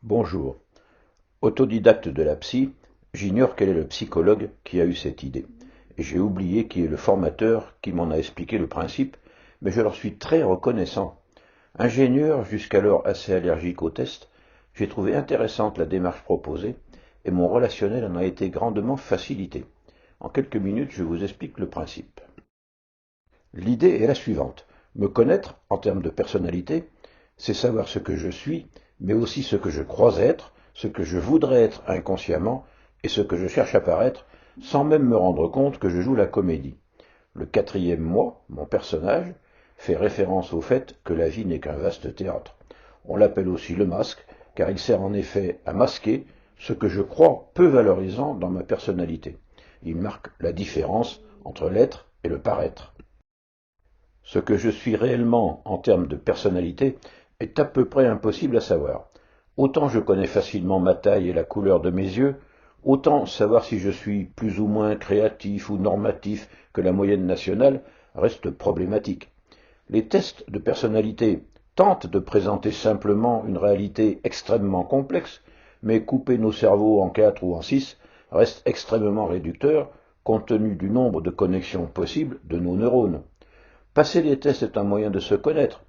Bonjour. Autodidacte de la psy, j'ignore quel est le psychologue qui a eu cette idée. Et j'ai oublié qui est le formateur qui m'en a expliqué le principe, mais je leur suis très reconnaissant. Ingénieur, jusqu'alors assez allergique aux tests, j'ai trouvé intéressante la démarche proposée et mon relationnel en a été grandement facilité. En quelques minutes, je vous explique le principe. L'idée est la suivante. Me connaître, en termes de personnalité, c'est savoir ce que je suis, mais aussi ce que je crois être, ce que je voudrais être inconsciemment, et ce que je cherche à paraître, sans même me rendre compte que je joue la comédie. Le quatrième moi, mon personnage, fait référence au fait que la vie n'est qu'un vaste théâtre. On l'appelle aussi le masque, car il sert en effet à masquer ce que je crois peu valorisant dans ma personnalité. Il marque la différence entre l'être et le paraître. Ce que je suis réellement en termes de personnalité est à peu près impossible à savoir. Autant je connais facilement ma taille et la couleur de mes yeux, autant savoir si je suis plus ou moins créatif ou normatif que la moyenne nationale reste problématique. Les tests de personnalité tentent de présenter simplement une réalité extrêmement complexe, mais couper nos cerveaux en 4 ou en 6 reste extrêmement réducteur compte tenu du nombre de connexions possibles de nos neurones. Passer les tests est un moyen de se connaître,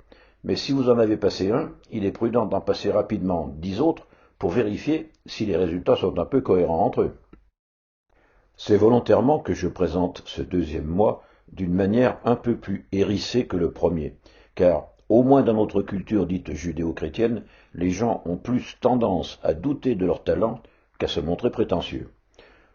mais si vous en avez passé un, il est prudent d'en passer rapidement 10 autres pour vérifier si les résultats sont un peu cohérents entre eux. C'est volontairement que je présente ce deuxième moi d'une manière un peu plus hérissée que le premier, car, au moins dans notre culture dite judéo-chrétienne, les gens ont plus tendance à douter de leur talent qu'à se montrer prétentieux.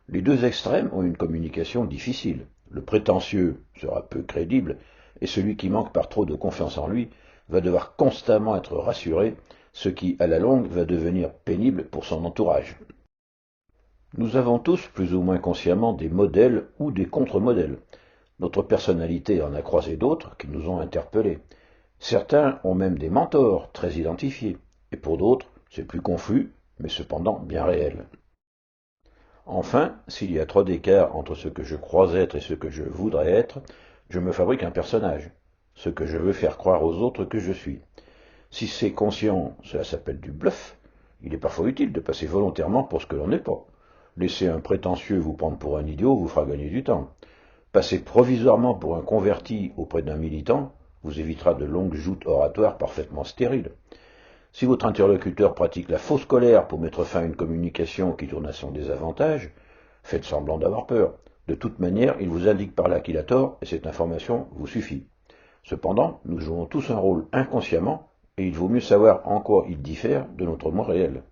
Les deux extrêmes ont une communication difficile. Le prétentieux sera peu crédible, et celui qui manque par trop de confiance en lui va devoir constamment être rassuré, ce qui, à la longue, va devenir pénible pour son entourage. Nous avons tous, plus ou moins consciemment, des modèles ou des contre-modèles. Notre personnalité en a croisé d'autres qui nous ont interpellés. Certains ont même des mentors très identifiés, et pour d'autres, c'est plus confus, mais cependant bien réel. Enfin, s'il y a trop d'écart entre ce que je crois être et ce que je voudrais être, je me fabrique un personnage, ce que je veux faire croire aux autres que je suis. Si c'est conscient, cela s'appelle du bluff. Il est parfois utile de passer volontairement pour ce que l'on n'est pas. Laisser un prétentieux vous prendre pour un idiot vous fera gagner du temps. Passer provisoirement pour un converti auprès d'un militant vous évitera de longues joutes oratoires parfaitement stériles. Si votre interlocuteur pratique la fausse colère pour mettre fin à une communication qui tourne à son désavantage, faites semblant d'avoir peur. De toute manière, il vous indique par là qu'il a tort et cette information vous suffit. Cependant, nous jouons tous un rôle inconsciemment et il vaut mieux savoir en quoi il diffère de notre moi réel.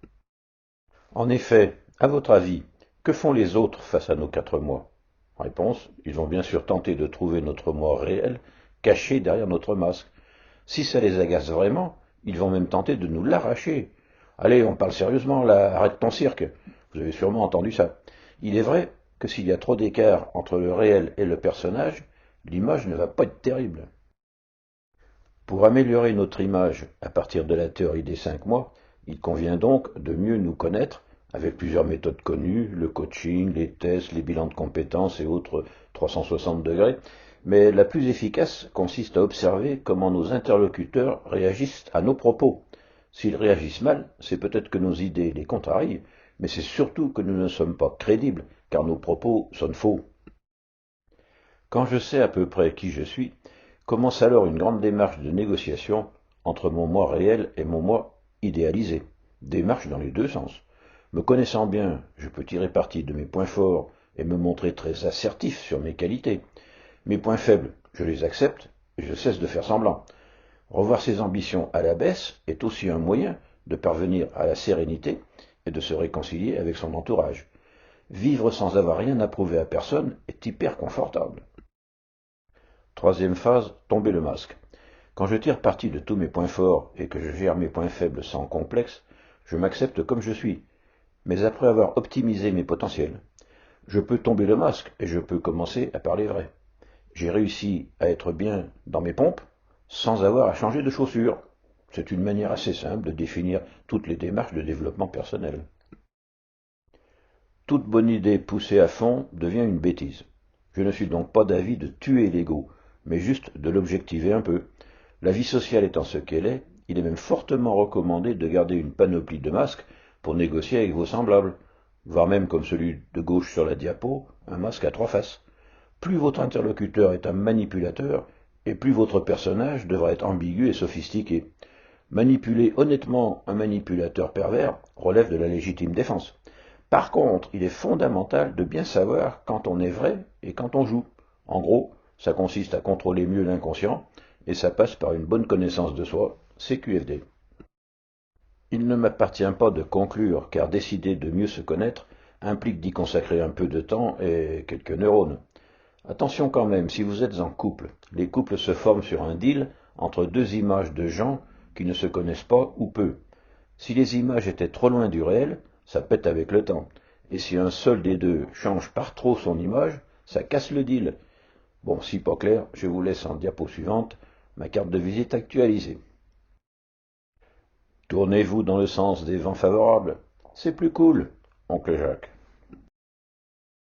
En effet, à votre avis, que font les autres face à nos 4 mois? Réponse, ils vont bien sûr tenter de trouver notre moi réel caché derrière notre masque. Si ça les agace vraiment, ils vont même tenter de nous l'arracher. Allez, on parle sérieusement là, arrête ton cirque. Vous avez sûrement entendu ça. Il est vrai que s'il y a trop d'écart entre le réel et le personnage, l'image ne va pas être terrible. Pour améliorer notre image à partir de la théorie des 5 mois, il convient donc de mieux nous connaître avec plusieurs méthodes connues, le coaching, les tests, les bilans de compétences et autres 360 degrés, mais la plus efficace consiste à observer comment nos interlocuteurs réagissent à nos propos. S'ils réagissent mal, c'est peut-être que nos idées les contrarient, mais c'est surtout que nous ne sommes pas crédibles, car nos propos sonnent faux. Quand je sais à peu près qui je suis, commence alors une grande démarche de négociation entre mon moi réel et mon moi idéalisé. Démarche dans les deux sens. Me connaissant bien, je peux tirer parti de mes points forts et me montrer très assertif sur mes qualités. Mes points faibles, je les accepte et je cesse de faire semblant. Revoir ses ambitions à la baisse est aussi un moyen de parvenir à la sérénité et de se réconcilier avec son entourage. Vivre sans avoir rien à prouver à personne est hyper confortable. Troisième phase, tomber le masque. Quand je tire parti de tous mes points forts et que je gère mes points faibles sans complexe, je m'accepte comme je suis, mais après avoir optimisé mes potentiels. Je peux tomber le masque et je peux commencer à parler vrai. J'ai réussi à être bien dans mes pompes sans avoir à changer de chaussures. C'est une manière assez simple de définir toutes les démarches de développement personnel. Toute bonne idée poussée à fond devient une bêtise. Je ne suis donc pas d'avis de tuer l'ego, mais juste de l'objectiver un peu. La vie sociale étant ce qu'elle est, Il est même fortement recommandé de garder une panoplie de masques pour négocier avec vos semblables, voire même comme celui de gauche sur la diapo, un masque à 3 faces. Plus votre interlocuteur est un manipulateur, et plus votre personnage devra être ambigu et sophistiqué. Manipuler honnêtement un manipulateur pervers relève de la légitime défense. Par contre, il est fondamental de bien savoir quand on est vrai et quand on joue. En gros, ça consiste à contrôler mieux l'inconscient, et ça passe par une bonne connaissance de soi, CQFD. Il ne m'appartient pas de conclure, car décider de mieux se connaître implique d'y consacrer un peu de temps et quelques neurones. Attention quand même, si vous êtes en couple, les couples se forment sur un deal entre deux images de gens qui ne se connaissent pas ou peu. Si les images étaient trop loin du réel, ça pète avec le temps. Et si un seul des deux change par trop son image, ça casse le deal. Bon, si pas clair, je vous laisse en diapo suivante ma carte de visite actualisée. Tournez-vous dans le sens des vents favorables. C'est plus cool, oncle Jacques.